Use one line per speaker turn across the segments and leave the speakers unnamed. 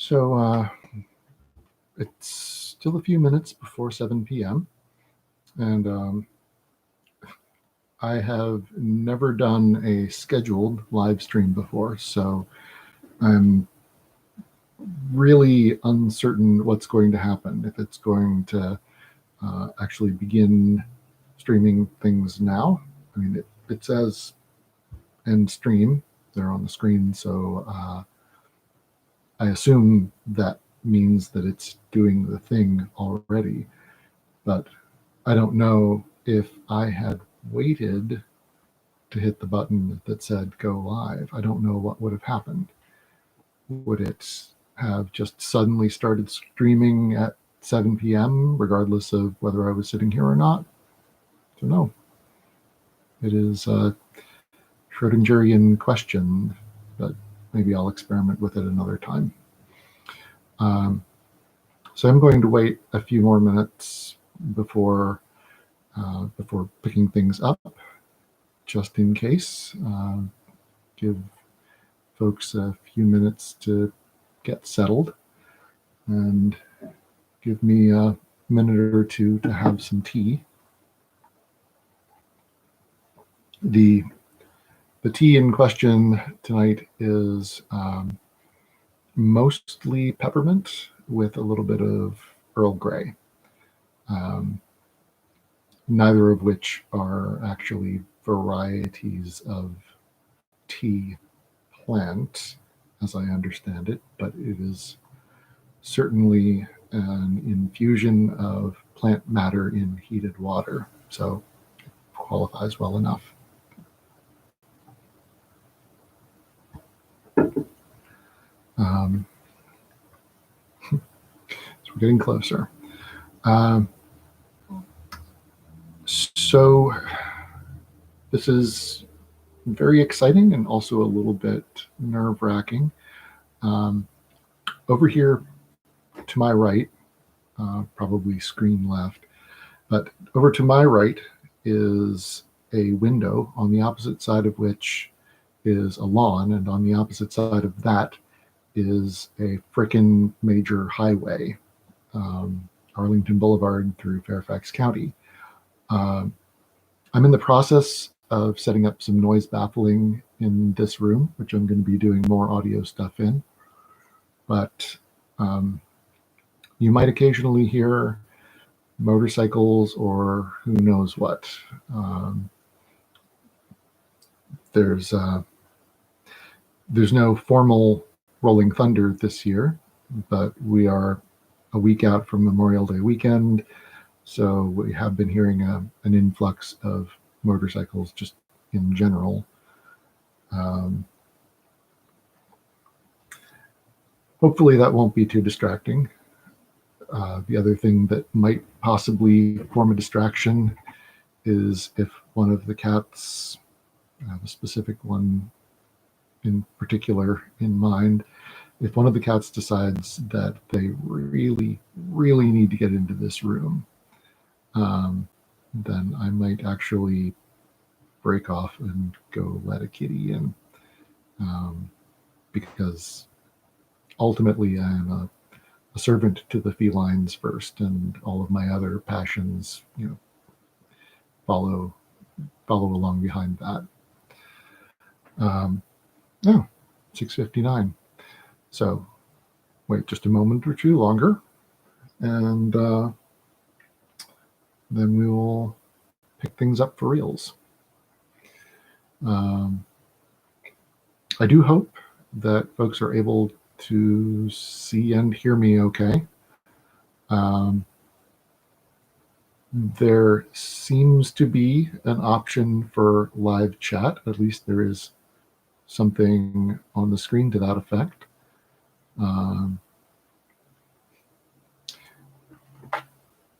So it's still a few minutes before 7 p.m. and I have never done a scheduled live stream before, so I'm really uncertain what's going to happen, if it's going to actually begin streaming things now. I mean, it says end stream there on the screen, so I assume that means that it's doing the thing already, but I don't know if I had waited to hit the button that said go live. I don't know what would have happened. Would it have just suddenly started streaming at 7 p.m. regardless of whether I was sitting here or not? So no. It is a Schrödingerian question, but maybe I'll experiment with it another time. So I'm going to wait a few more minutes before picking things up, just in case. Give folks a few minutes to get settled and give me a minute or two to have some tea. The tea in question tonight is mostly peppermint with a little bit of Earl Grey, neither of which are actually varieties of tea plant, as I understand it, but it is certainly an infusion of plant matter in heated water, so it qualifies well enough. So we're getting closer. So this is very exciting and also a little bit nerve-wracking. Over here to my right, probably screen left, but over to my right is a window, on the opposite side of which is a lawn, and on the opposite side of that is a frickin' major highway, Arlington Boulevard through Fairfax County. I'm in the process of setting up some noise baffling in this room, which I'm going to be doing more audio stuff in. But you might occasionally hear motorcycles or who knows what. There's no formal Rolling Thunder this year, but we are a week out from Memorial Day weekend, so we have been hearing an influx of motorcycles just in general. Hopefully that won't be too distracting. The other thing that might possibly form a distraction is if one of the cats, I have a specific one in particular in mind, if one of the cats decides that they really, really need to get into this room, then I might actually break off and go let a kitty in, because ultimately I am a servant to the felines first, and all of my other passions, follow along behind that. 6:59. So wait just a moment or two longer, and then we will pick things up for reals. I do hope that folks are able to see and hear me okay. There seems to be an option for live chat. At least there is something on the screen to that effect. I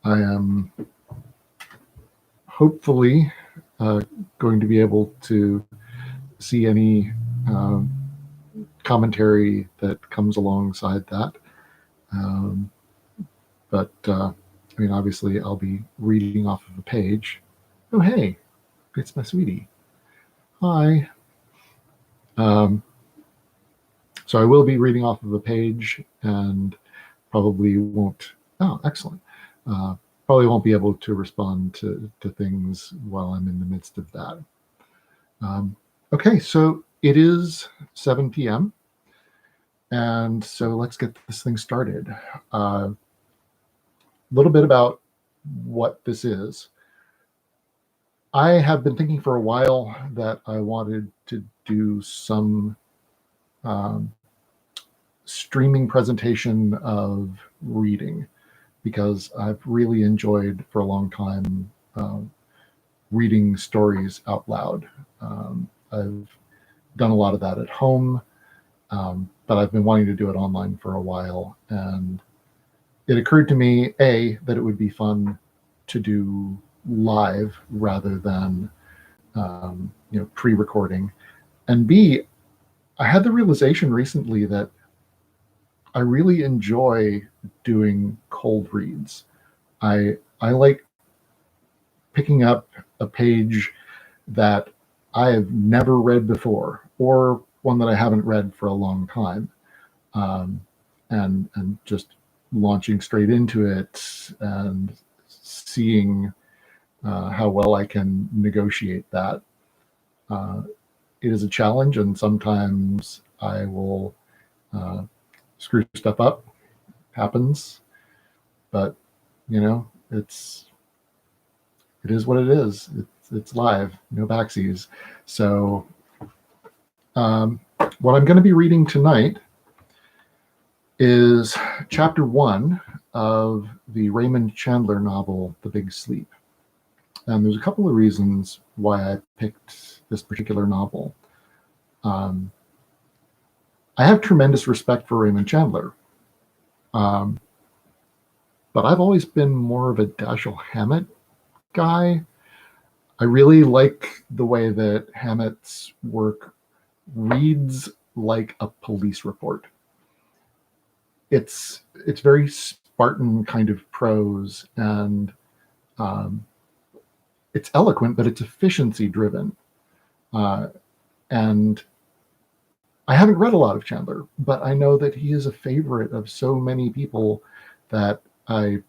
am hopefully going to be able to see any commentary that comes alongside that. But I mean, obviously I'll be reading off of a page. Oh, hey, it's my sweetie. Hi. So I will be reading off of a page and probably won't. Oh, excellent. Probably won't be able to respond to things while I'm in the midst of that. Okay, so it is 7 p.m. And so let's get this thing started. A little bit about what this is. I have been thinking for a while that I wanted to do some streaming presentation of reading, because I've really enjoyed for a long time reading stories out loud. I've done a lot of that at home, but I've been wanting to do it online for a while. And it occurred to me, A, that it would be fun to do live rather than pre-recording, and B, I had the realization recently that I really enjoy doing cold reads. I like picking up a page that I have never read before, or one that I haven't read for a long time, and just launching straight into it and seeing how well I can negotiate that. It is a challenge, and sometimes I will screw stuff up. Happens, but it is what it is. It's live, no backsies. So what I'm going to be reading tonight is chapter 1 of the Raymond Chandler novel, The Big Sleep. And there's a couple of reasons why I picked this particular novel. I have tremendous respect for Raymond Chandler, but I've always been more of a Dashiell Hammett guy. I really like the way that Hammett's work reads like a police report. It's very Spartan kind of prose, and it's eloquent, but it's efficiency driven. And I haven't read a lot of Chandler, but I know that he is a favorite of so many people that I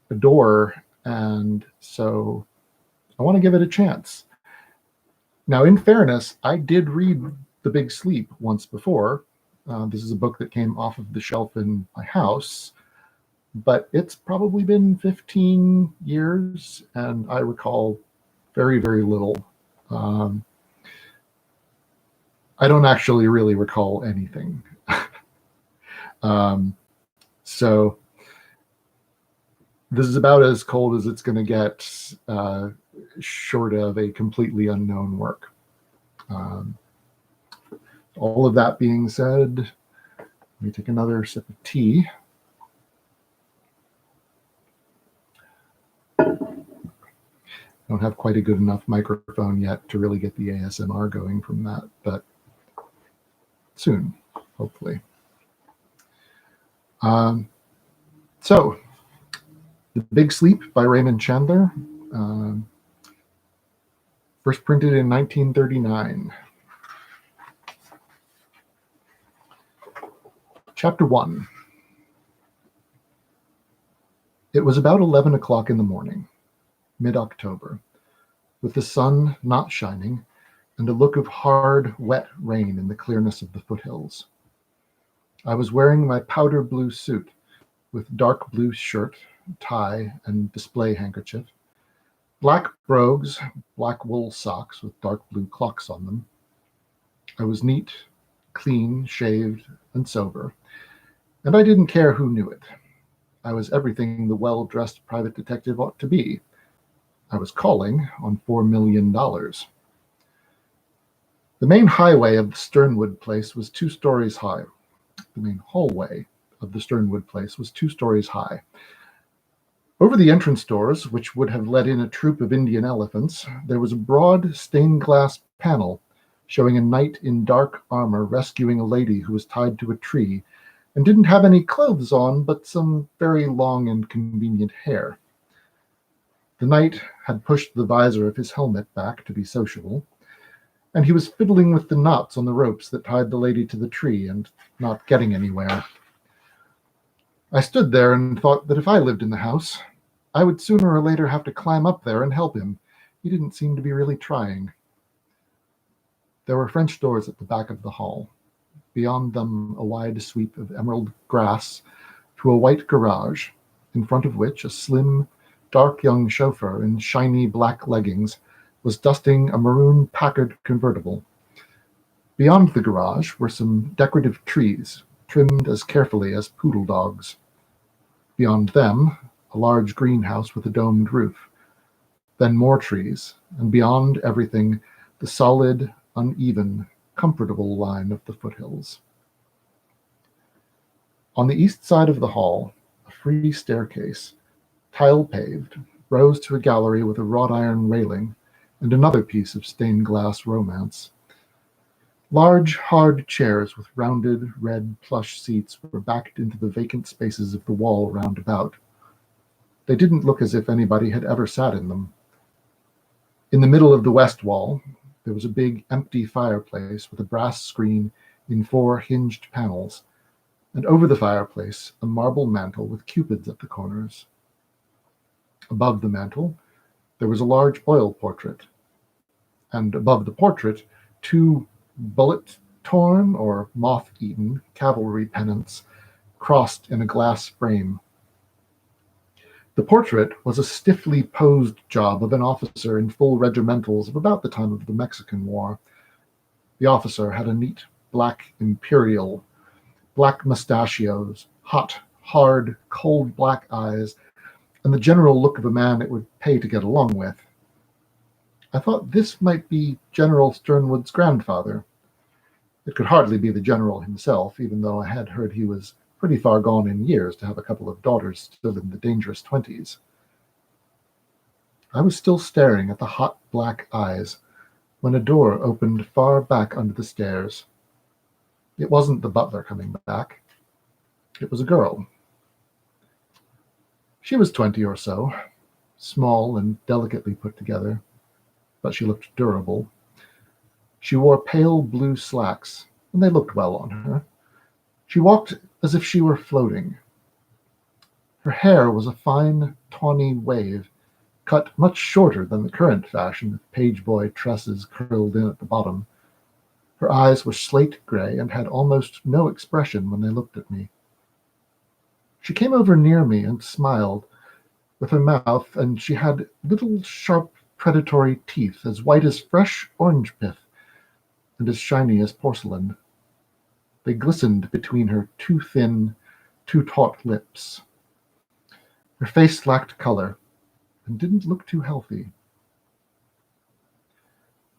adore, and so I want to give it a chance. Now, in fairness, I did read The Big Sleep once before. This is a book that came off of the shelf in my house, but it's probably been 15 years, and I recall very, very little. I don't actually really recall anything. So this is about as cold as it's going to get, short of a completely unknown work. All of that being said, let me take another sip of tea. I don't have quite a good enough microphone yet to really get the ASMR going from that, but soon, hopefully. So, The Big Sleep by Raymond Chandler, first printed in 1939. Chapter 1. It was about 11 o'clock in the morning, mid-October, with the sun not shining and a look of hard, wet rain in the clearness of the foothills. I was wearing my powder blue suit with dark blue shirt, tie, and display handkerchief, black brogues, black wool socks with dark blue clocks on them. I was neat, clean, shaved, and sober, and I didn't care who knew it. I was everything the well-dressed private detective ought to be. I was calling on $4 million. The main highway of the Sternwood place was 2 stories high. The main hallway of the Sternwood place was 2 stories high. Over the entrance doors, which would have let in a troop of Indian elephants, there was a broad stained glass panel showing a knight in dark armor rescuing a lady who was tied to a tree and didn't have any clothes on but some very long and convenient hair. The knight had pushed the visor of his helmet back to be sociable, and he was fiddling with the knots on the ropes that tied the lady to the tree and not getting anywhere. I stood there and thought that if I lived in the house, I would sooner or later have to climb up there and help him. He didn't seem to be really trying. There were French doors at the back of the hall. Beyond them, a wide sweep of emerald grass to a white garage, in front of which a slim, dark young chauffeur in shiny black leggings was dusting a maroon Packard convertible. Beyond the garage were some decorative trees, trimmed as carefully as poodle dogs. Beyond them, a large greenhouse with a domed roof. Then more trees, and beyond everything, the solid, uneven, comfortable line of the foothills. On the east side of the hall, a free staircase, tile-paved, rose to a gallery with a wrought iron railing and another piece of stained glass romance. Large, hard chairs with rounded, red plush seats were backed into the vacant spaces of the wall round about. They didn't look as if anybody had ever sat in them. In the middle of the west wall, there was a big, empty fireplace with a brass screen in 4 hinged panels, and over the fireplace, a marble mantel with cupids at the corners. Above the mantel, there was a large oil portrait, and above the portrait, 2 bullet-torn or moth-eaten cavalry pennants crossed in a glass frame. The portrait was a stiffly posed job of an officer in full regimentals of about the time of the Mexican War. The officer had a neat black imperial, black mustachios, hot, hard, cold black eyes, and the general look of a man it would pay to get along with. I thought this might be General Sternwood's grandfather. It could hardly be the general himself, even though I had heard he was pretty far gone in years to have a couple of daughters still in the dangerous 20s. I was still staring at the hot black eyes when a door opened far back under the stairs. It wasn't the butler coming back. It was a girl. She was 20 or so, small and delicately put together, but she looked durable. She wore pale blue slacks, and they looked well on her. She walked as if she were floating. Her hair was a fine, tawny wave, cut much shorter than the current fashion of page-boy tresses curled in at the bottom. Her eyes were slate gray and had almost no expression when they looked at me. She came over near me and smiled with her mouth, and she had little sharp predatory teeth as white as fresh orange pith and as shiny as porcelain. They glistened between her too thin, too taut lips. Her face lacked color and didn't look too healthy.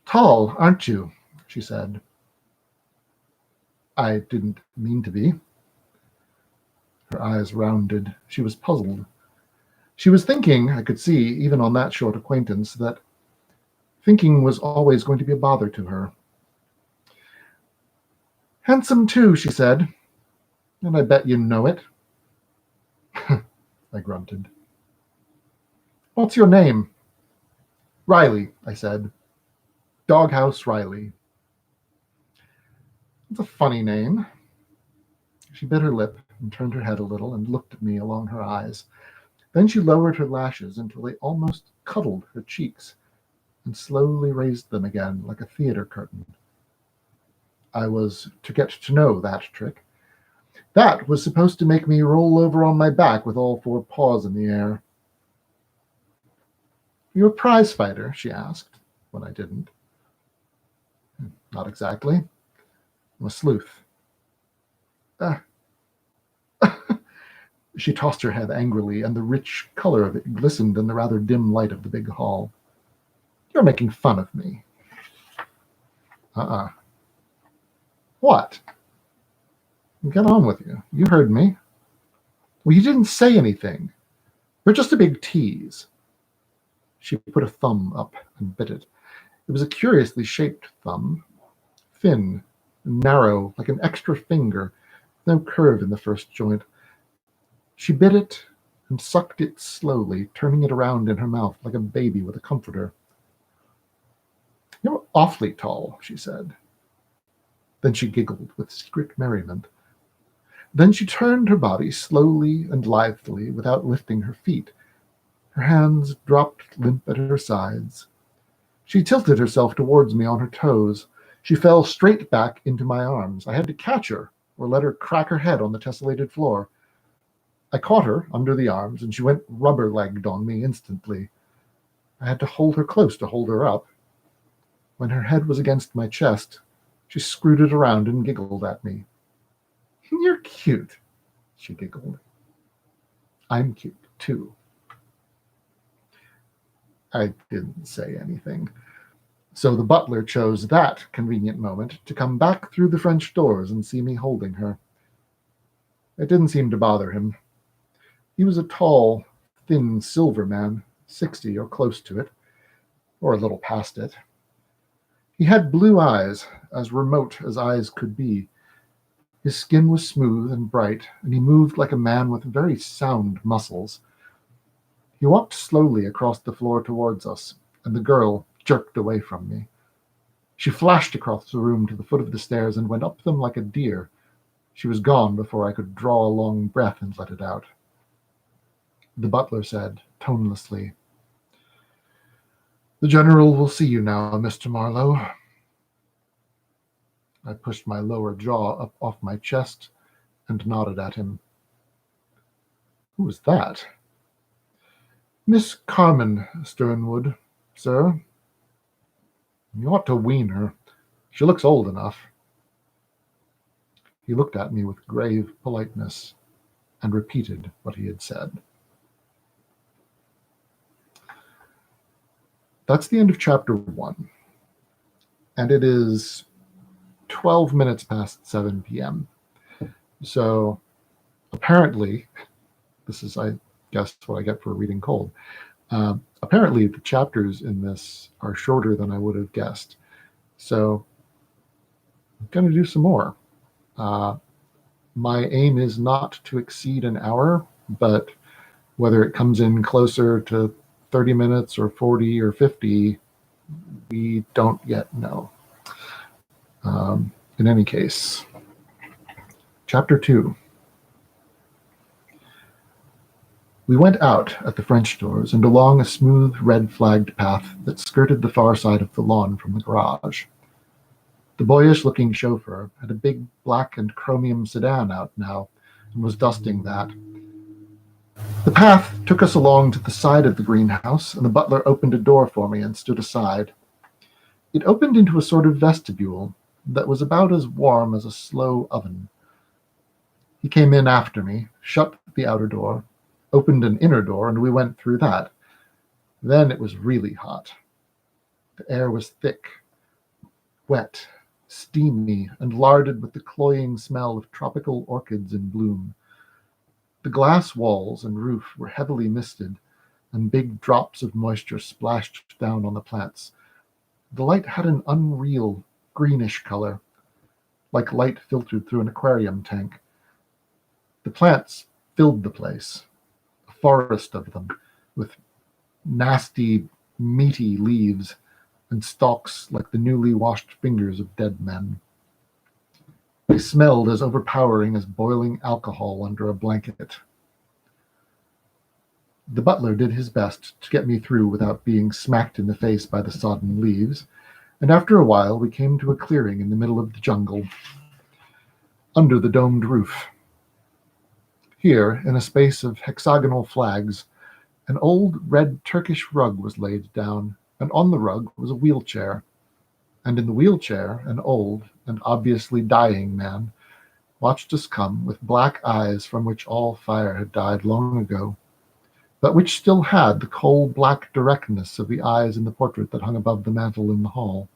"Tall, aren't you?" she said. I didn't mean to be. Her eyes rounded. She was puzzled. She was thinking, I could see, even on that short acquaintance, that thinking was always going to be a bother to her. "Handsome, too," she said, "and I bet you know it." I grunted. "What's your name?" "Riley," I said. "Doghouse Riley." "It's a funny name." She bit her lip and turned her head a little and looked at me along her eyes. Then she lowered her lashes until they almost cuddled her cheeks and slowly raised them again like a theater curtain. I was to get to know that trick. That was supposed to make me roll over on my back with all 4 paws in the air. "You a prize fighter?" she asked, when I didn't. "Not exactly. I'm a sleuth." She tossed her head angrily, and the rich color of it glistened in the rather dim light of the big hall. "You're making fun of me." "What?" "Get on with you. You heard me." "Well, you didn't say anything. You're just a big tease." She put a thumb up and bit it. It was a curiously shaped thumb, thin and narrow like an extra finger, no curve in the first joint. She bit it and sucked it slowly, turning it around in her mouth like a baby with a comforter. "You're awfully tall," she said. Then she giggled with secret merriment. Then she turned her body slowly and lithely without lifting her feet. Her hands dropped limp at her sides. She tilted herself towards me on her toes. She fell straight back into my arms. I had to catch her or let her crack her head on the tessellated floor. I caught her under the arms, and she went rubber-legged on me instantly. I had to hold her close to hold her up. When her head was against my chest, she screwed it around and giggled at me. "You're cute," she giggled. "I'm cute, too." I didn't say anything. So the butler chose that convenient moment to come back through the French doors and see me holding her. It didn't seem to bother him. He was a tall, thin silver man, 60 or close to it, or a little past it. He had blue eyes, as remote as eyes could be. His skin was smooth and bright, and he moved like a man with very sound muscles. He walked slowly across the floor towards us, and the girl jerked away from me. She flashed across the room to the foot of the stairs and went up them like a deer. She was gone before I could draw a long breath and let it out. The butler said, tonelessly, "The general will see you now, Mr. Marlowe." I pushed my lower jaw up off my chest and nodded at him. "Who was that?" "Miss Carmen Sternwood, sir. You ought to wean her. She looks old enough." He looked at me with grave politeness and repeated what he had said. That's the end of chapter 1. And it is 12 minutes past 7 p.m. So apparently, this is, I guess, what I get for reading cold. Apparently, the chapters in this are shorter than I would have guessed. So I'm going to do some more. My aim is not to exceed an hour, but whether it comes in closer to 30 minutes or 40 or 50, we don't yet know. In any case, chapter 2. We went out at the French doors and along a smooth red-flagged path that skirted the far side of the lawn from the garage. The boyish-looking chauffeur had a big black and chromium sedan out now and was dusting that. The path took us along to the side of the greenhouse, and the butler opened a door for me and stood aside. It opened into a sort of vestibule that was about as warm as a slow oven. He came in after me, shut the outer door, opened an inner door, and we went through that. Then it was really hot. The air was thick, wet, steamy, and larded with the cloying smell of tropical orchids in bloom. The glass walls and roof were heavily misted, and big drops of moisture splashed down on the plants. The light had an unreal greenish color, like light filtered through an aquarium tank. The plants filled the place, a forest of them, with nasty, meaty leaves and stalks like the newly washed fingers of dead men. They smelled as overpowering as boiling alcohol under a blanket. The butler did his best to get me through without being smacked in the face by the sodden leaves, and after a while we came to a clearing in the middle of the jungle, under the domed roof. Here, in a space of hexagonal flags, an old red Turkish rug was laid down, and on the rug was a wheelchair, and in the wheelchair an old and obviously dying man watched us come with black eyes from which all fire had died long ago, but which still had the coal-black directness of the eyes in the portrait that hung above the mantel in the hall.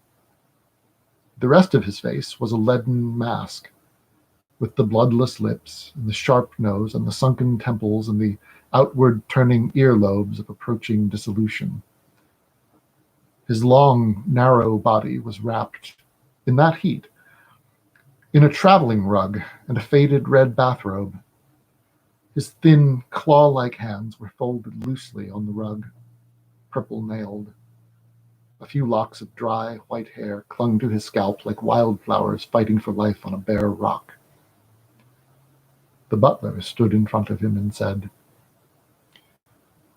The rest of his face was a leaden mask, with the bloodless lips, and the sharp nose, and the sunken temples, and the outward-turning earlobes of approaching dissolution. His long, narrow body was wrapped, in that heat, in a traveling rug and a faded red bathrobe. His thin, claw-like hands were folded loosely on the rug, purple-nailed. A few locks of dry, white hair clung to his scalp like wildflowers fighting for life on a bare rock. The butler stood in front of him and said,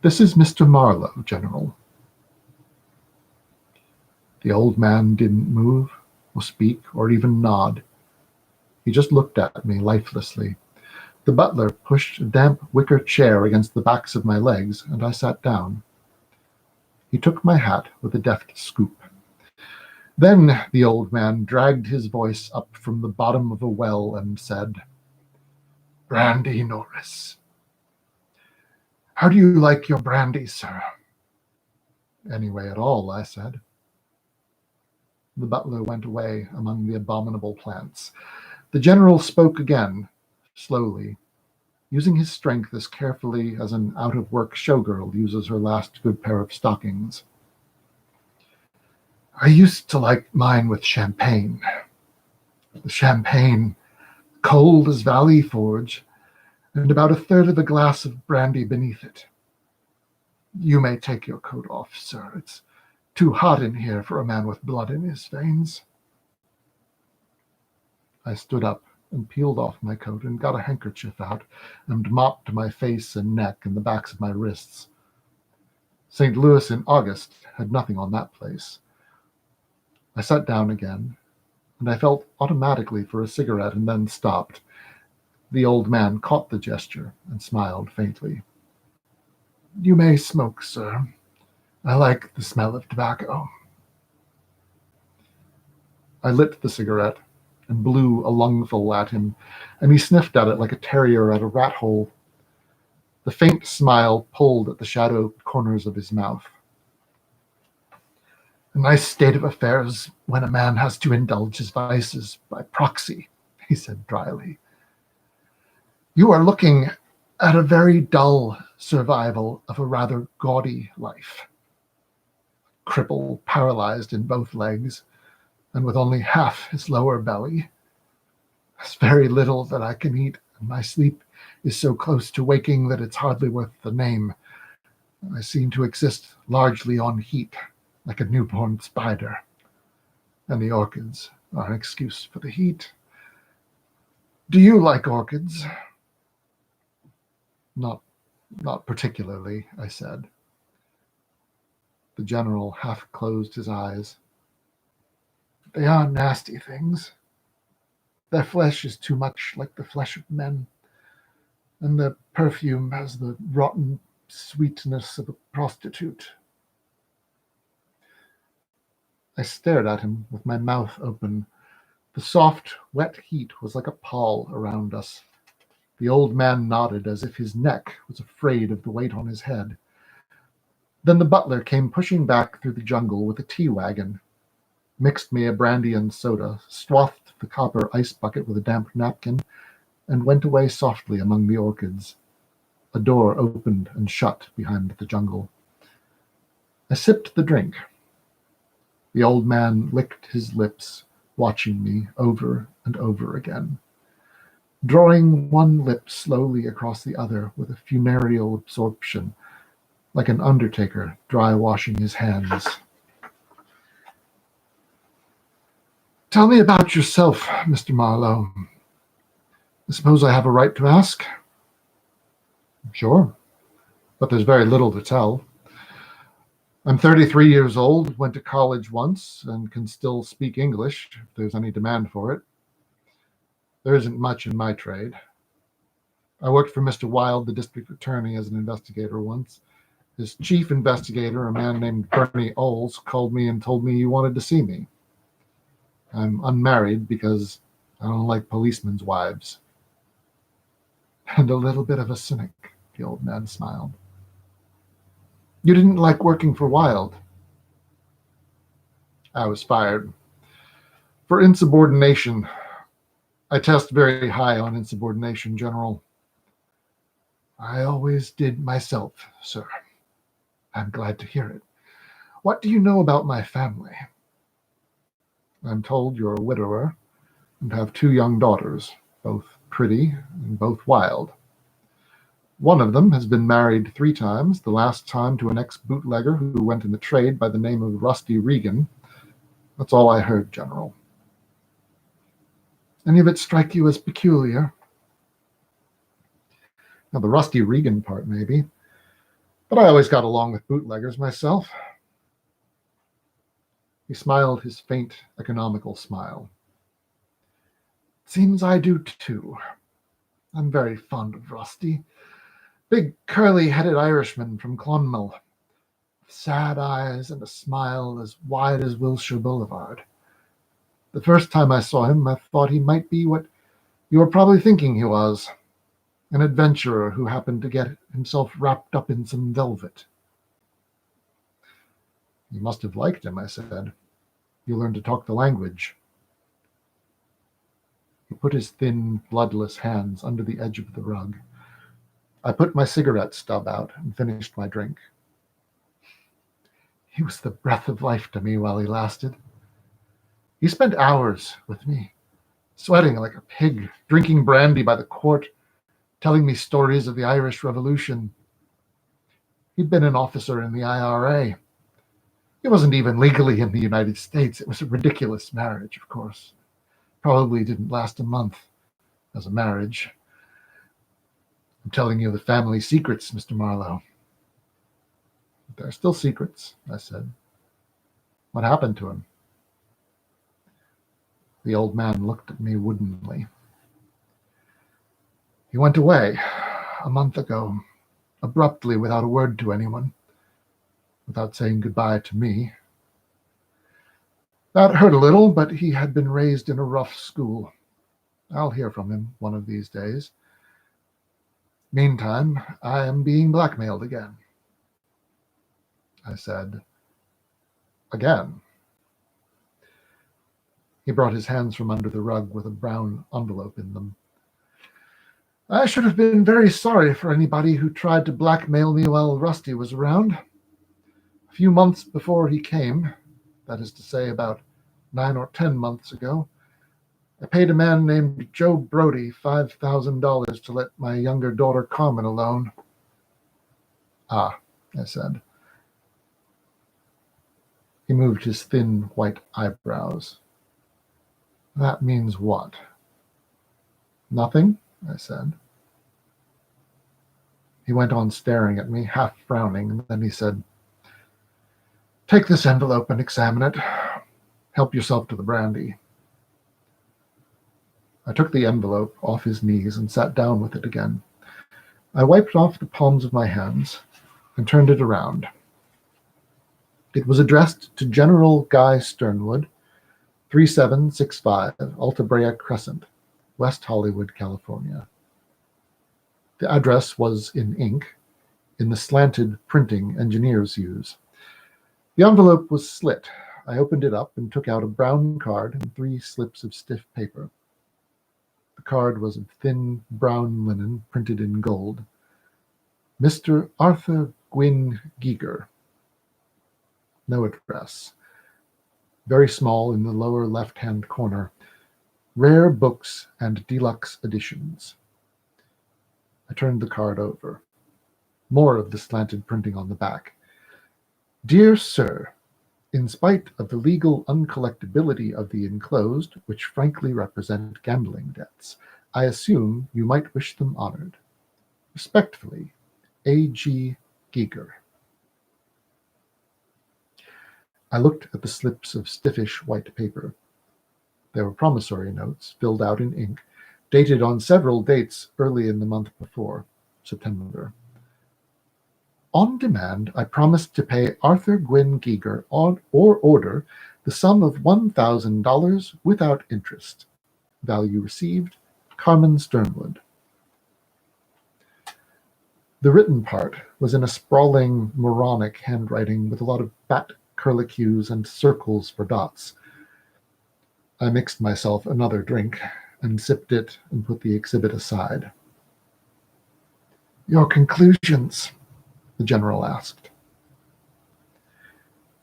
"This is Mr. Marlowe, General." The old man didn't move, or speak, or even nod. He just looked at me lifelessly. The butler pushed a damp wicker chair against the backs of my legs, and I sat down. He took my hat with a deft scoop. Then the old man dragged his voice up from the bottom of a well and said, "Brandy, Norris. How do you like your brandy, sir?" "Any way at all," I said. The butler went away among the abominable plants. The general spoke again, slowly, using his strength as carefully as an out-of-work showgirl uses her last good pair of stockings. "I used to like mine with champagne. The champagne, cold as Valley Forge, and about a third of a glass of brandy beneath it. You may take your coat off, sir. It's too hot in here for a man with blood in his veins." I stood up and peeled off my coat and got a handkerchief out and mopped my face and neck and the backs of my wrists. St. Louis in August had nothing on that place. I sat down again, and I felt automatically for a cigarette and then stopped. The old man caught the gesture and smiled faintly. "You may smoke, sir. I like the smell of tobacco." I lit the cigarette and blew a lungful at him, and he sniffed at it like a terrier at a rat hole. The faint smile pulled at the shadowed corners of his mouth. "A nice state of affairs when a man has to indulge his vices by proxy," he said dryly. "You are looking at a very dull survival of a rather gaudy life. Cripple, paralyzed in both legs, and with only half his lower belly. There's very little that I can eat, and my sleep is so close to waking that it's hardly worth the name. I seem to exist largely on heat, like a newborn spider. And the orchids are an excuse for the heat. Do you like orchids?" Not particularly," I said. The general half closed his eyes. "They are nasty things. Their flesh is too much like the flesh of men, and their perfume has the rotten sweetness of a prostitute." I stared at him with my mouth open. The soft, wet heat was like a pall around us. The old man nodded as if his neck was afraid of the weight on his head. Then the butler came pushing back through the jungle with a tea wagon, mixed me a brandy and soda, swathed the copper ice bucket with a damp napkin, and went away softly among the orchids. A door opened and shut behind the jungle. I sipped the drink. The old man licked his lips, watching me over and over again, drawing one lip slowly across the other with a funereal absorption, like an undertaker dry washing his hands. "Tell me about yourself, Mr. Marlowe. I suppose I have a right to ask?" "Sure, but there's very little to tell. I'm 33 years old, went to college once, and can still speak English if there's any demand for it. There isn't much in my trade. I worked for Mr. Wilde, the district attorney, as an investigator once. His chief investigator, a man named Bernie Oles, called me and told me he wanted to see me. I'm unmarried because I don't like policemen's wives." "And a little bit of a cynic," the old man smiled. "You didn't like working for Wilde?" "I was fired. For insubordination. I test very high on insubordination, General." "I always did myself, sir." "I'm glad to hear it. What do you know about my family?" "I'm told you're a widower and have 2 young daughters, both pretty and both wild." One of them has been married 3 times, the last time to an ex-bootlegger who went in the trade by the name of Rusty Regan. That's all I heard, General. Any of it strike you as peculiar? Now, the Rusty Regan part, maybe. But I always got along with bootleggers myself. He smiled his faint, economical smile. Seems I do, too. I'm very fond of Rusty. Big, curly-headed Irishman from Clonmel. Sad eyes and a smile as wide as Wilshire Boulevard. The first time I saw him, I thought he might be what you were probably thinking he was. An adventurer who happened to get himself wrapped up in some velvet. You must have liked him, I said. You learned to talk the language. He put his thin, bloodless hands under the edge of the rug. I put my cigarette stub out and finished my drink. He was the breath of life to me while he lasted. He spent hours with me, sweating like a pig, drinking brandy by the quart, telling me stories of the Irish Revolution. He'd been an officer in the IRA. He wasn't even legally in the United States. It was a ridiculous marriage, of course. Probably didn't last a month as a marriage. I'm telling you the family secrets, Mr. Marlowe. They're still secrets, I said. What happened to him? The old man looked at me woodenly. He went away a month ago, abruptly, without a word to anyone, without saying goodbye to me. That hurt a little, but he had been raised in a rough school. I'll hear from him one of these days. Meantime, I am being blackmailed again. I said, again. He brought his hands from under the rug with a brown envelope in them. I should have been very sorry for anybody who tried to blackmail me while Rusty was around. A few months before he came, that is to say about 9 or 10 months ago, I paid a man named Joe Brody $5,000 to let my younger daughter Carmen alone. Ah, I said. He moved his thin white eyebrows. That means what? Nothing, I said. He went on staring at me, half frowning, and then he said, Take this envelope and examine it. Help yourself to the brandy. I took the envelope off his knees and sat down with it again. I wiped off the palms of my hands and turned it around. It was addressed to General Guy Sternwood, 3765 Alta Brea Crescent, West Hollywood, California. The address was in ink, in the slanted printing engineers use. The envelope was slit. I opened it up and took out a brown card and 3 slips of stiff paper. The card was of thin brown linen printed in gold. Mr. Arthur Gwynne Giger. No address. Very small in the lower left-hand corner. Rare books and deluxe editions. I turned the card over. More of the slanted printing on the back. Dear Sir, in spite of the legal uncollectability of the enclosed, which frankly represent gambling debts, I assume you might wish them honored. Respectfully, A.G. Giger. I looked at the slips of stiffish white paper. There were promissory notes, filled out in ink, dated on several dates early in the month before, September. On demand, I promised to pay Arthur Gwynne Giger on or order the sum of $1,000 without interest. Value received, Carmen Sternwood. The written part was in a sprawling, moronic handwriting with a lot of bat curlicues and circles for dots. I mixed myself another drink and sipped it and put the exhibit aside. Your conclusions? The general asked.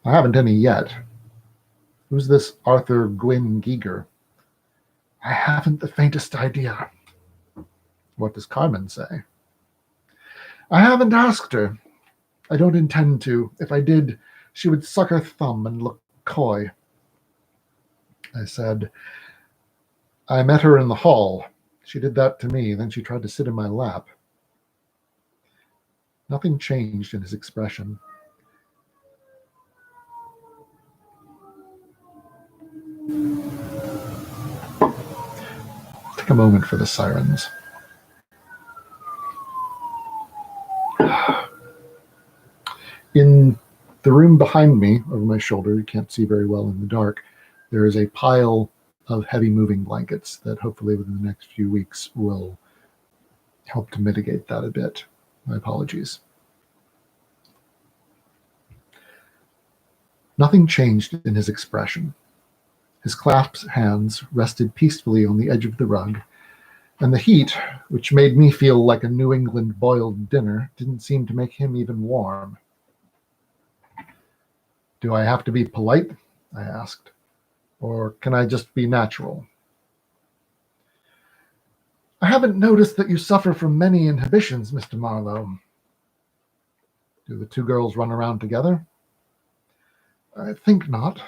I haven't any yet. Who's this Arthur Gwynne Giger? I haven't the faintest idea. What does Carmen say? I haven't asked her. I don't intend to. If I did, she would suck her thumb and look coy. I said, I met her in the hall. She did that to me, then she tried to sit in my lap. Nothing changed in his expression. Take a moment for the sirens. In the room behind me, over my shoulder, you can't see very well in the dark, there is a pile of heavy moving blankets that hopefully within the next few weeks will help to mitigate that a bit. My apologies. Nothing changed in his expression. His clasped hands rested peacefully on the edge of the rug, and the heat, which made me feel like a New England boiled dinner, didn't seem to make him even warm. Do I have to be polite? I asked. Or can I just be natural? I haven't noticed that you suffer from many inhibitions, Mr. Marlowe. Do the two girls run around together? I think not.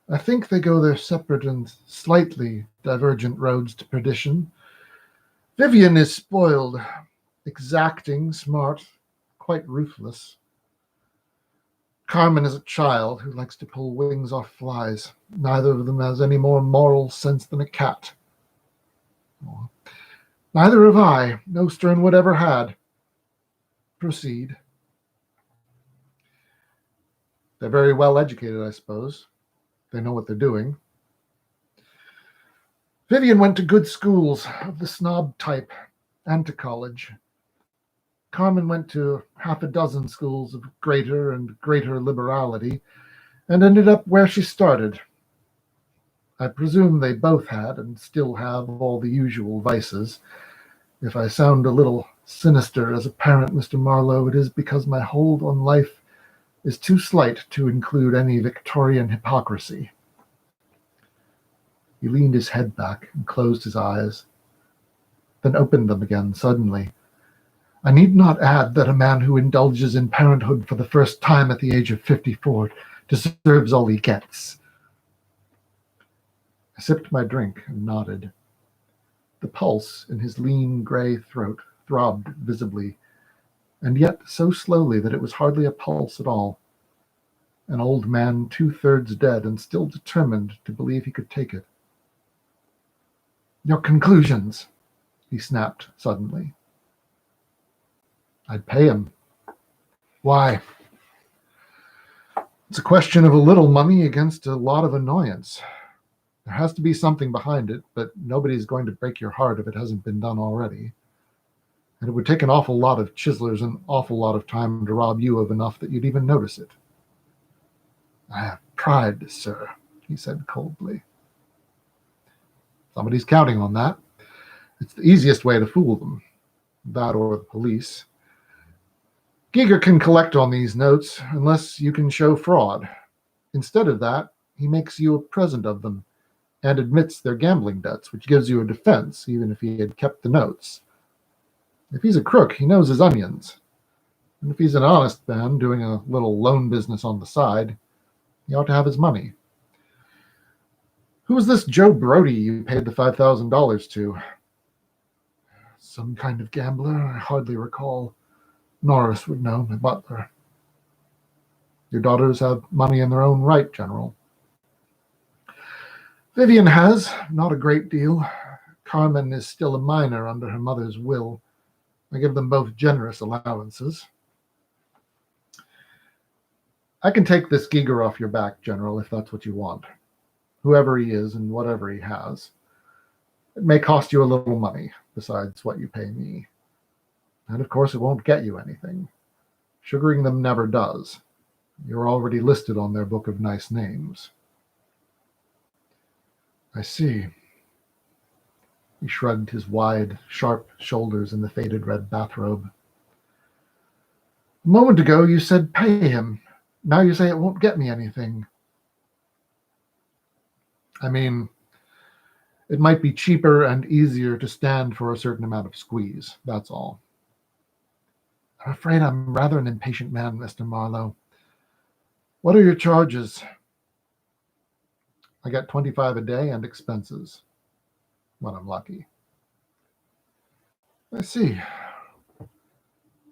I think they go their separate and slightly divergent roads to perdition. Vivian is spoiled, exacting, smart, quite ruthless. Carmen is a child who likes to pull wings off flies. Neither of them has any more moral sense than a cat. Neither have I. No Sternwood ever had. Proceed. They're very well educated, I suppose. They know what they're doing. Vivian went to good schools of the snob type and to college. Carmen went to half a dozen schools of greater and greater liberality and ended up where she started. I presume they both had and still have all the usual vices. If I sound a little sinister as a parent, Mr. Marlowe, it is because my hold on life is too slight to include any Victorian hypocrisy. He leaned his head back and closed his eyes, then opened them again suddenly. I need not add that a man who indulges in parenthood for the first time at the age of 54 deserves all he gets. I sipped my drink and nodded. The pulse in his lean gray throat throbbed visibly, and yet so slowly that it was hardly a pulse at all. An old man 2/3 dead and still determined to believe he could take it. Your conclusions, he snapped suddenly. I'd pay him. Why? It's a question of a little money against a lot of annoyance. There has to be something behind it, but nobody's going to break your heart if it hasn't been done already. And it would take an awful lot of chiselers and an awful lot of time to rob you of enough that you'd even notice it. I have pride, sir, he said coldly. Somebody's counting on that. It's the easiest way to fool them. That or the police. Giger can collect on these notes unless you can show fraud. Instead of that, he makes you a present of them and admits their gambling debts, which gives you a defense, even if he had kept the notes. If he's a crook, he knows his onions. And if he's an honest man doing a little loan business on the side, he ought to have his money. Who was this Joe Brody you paid the $5,000 to? Some kind of gambler, I hardly recall. Norris would know, my butler. Your daughters have money in their own right, General. Vivian has, not a great deal. Carmen is still a minor under her mother's will. I give them both generous allowances. I can take this Giger off your back, General, if that's what you want. Whoever he is and whatever he has. It may cost you a little money, besides what you pay me. And of course it won't get you anything. Sugaring them never does. You're already listed on their book of nice names. I see. He shrugged his wide, sharp shoulders in the faded red bathrobe. A moment ago you said pay him. Now you say it won't get me anything. I mean, it might be cheaper and easier to stand for a certain amount of squeeze, that's all. I'm afraid I'm rather an impatient man, Mr. Marlowe. What are your charges? I get 25 a day and expenses when I'm lucky. I see.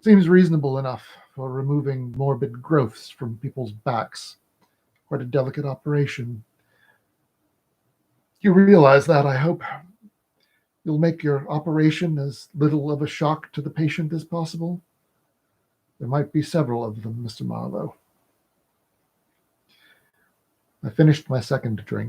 Seems reasonable enough for removing morbid growths from people's backs. Quite a delicate operation. You realize that, I hope. You'll make your operation as little of a shock to the patient as possible. There might be several of them, Mr. Marlowe. I finished my second drink.